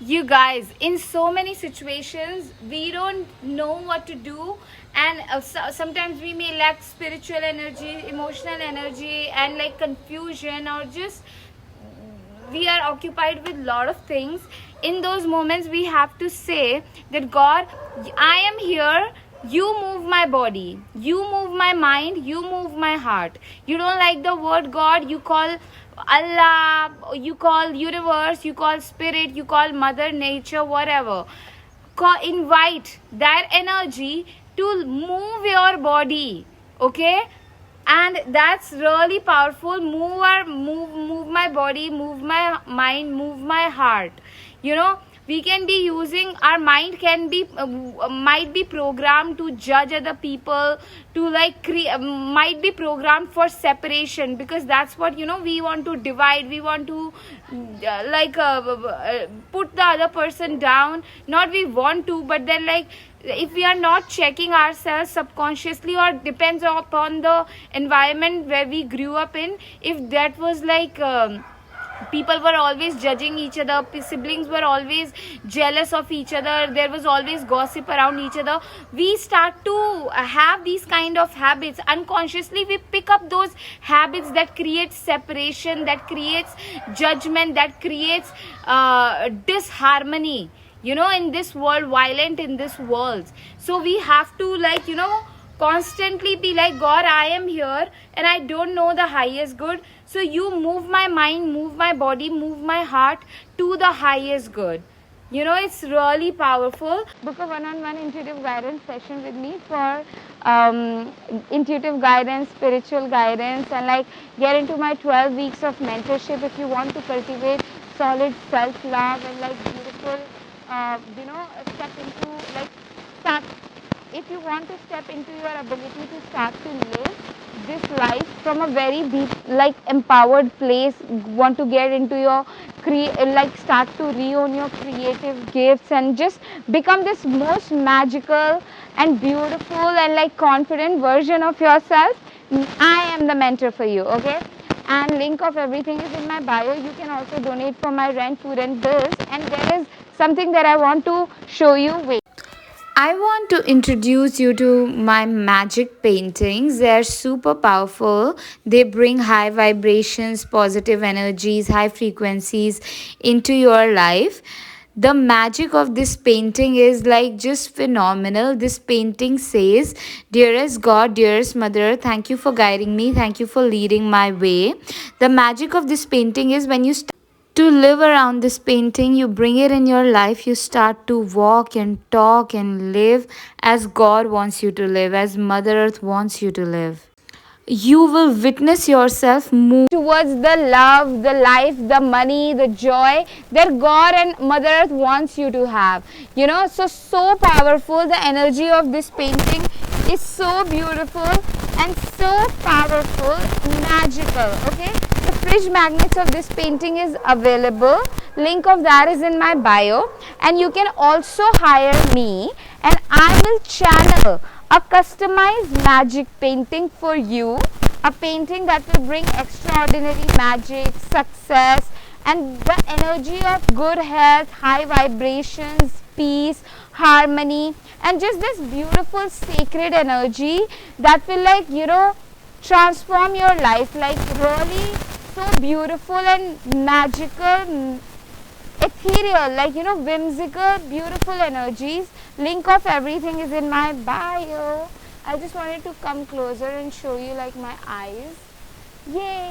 You guys, in so many situations we don't know what to do, and sometimes we may lack spiritual energy, emotional energy, and like confusion, or just we are occupied with a lot of things. In those moments we have to say that God, I am here. You move my body, you move my mind, you move my heart. You don't like the word God, you call Allah, you call universe, you call spirit, you call mother nature, whatever. Invite that energy to move your body, okay? And that's really powerful. Move my body, move my mind, move my heart. You know, we can be using our mind, can be might be programmed to judge other people, to like might be programmed for separation, because that's what, you know, we want to divide, we want to put the other person down. Not we want to, but then like if we are not checking ourselves subconsciously, or depends upon the environment where we grew up in, if that was like people were always judging each other, siblings were always jealous of each other, there was always gossip around each other, we start to have these kind of habits. Unconsciously we pick up those habits that create separation, that creates judgment, that creates disharmony, you know, in this world, violent in this world. So we have to, like, you know, constantly be like, God, I am here and I don't know the highest good, so you move my mind, move my body, move my heart to the highest good. You know, it's really powerful. Book a one-on-one intuitive guidance session with me for intuitive guidance, spiritual guidance, and like get into my 12 weeks of mentorship if you want to cultivate solid self-love and like beautiful step into like start, if you want to step into your ability to start to live this life from a very deep, like empowered place, want to get into your start to re-own your creative gifts and just become this most magical and beautiful and like confident version of yourself, I am the mentor for you, okay? And link of everything is in my bio. You can also donate for my rent, food and bills. And there is something that I want to show you. Wait. I want to introduce you to my magic paintings. They are super powerful. They bring high vibrations, positive energies, high frequencies into your life. The magic of this painting is like just phenomenal. This painting says, dearest God, dearest Mother, thank you for guiding me. Thank you for leading my way. The magic of this painting is when you to live around this painting, you bring it in your life, you start to walk and talk and live as God wants you to live, as Mother Earth wants you to live. You will witness yourself move towards the love, the life, the money, the joy that God and Mother Earth wants you to have. You know, so powerful. The energy of this painting is so beautiful and so powerful, magical, okay? The fridge magnets of this painting is available. Link of that is in my bio. And you can also hire me and I will channel a customized magic painting for you. A painting that will bring extraordinary magic, success, and the energy of good health, high vibrations, peace, harmony, and just this beautiful sacred energy that will, like, you know, transform your life, like really so beautiful and magical, ethereal, like, you know, whimsical, beautiful energies. Link of everything is in my bio. I just wanted to come closer and show you like my eyes. Yay!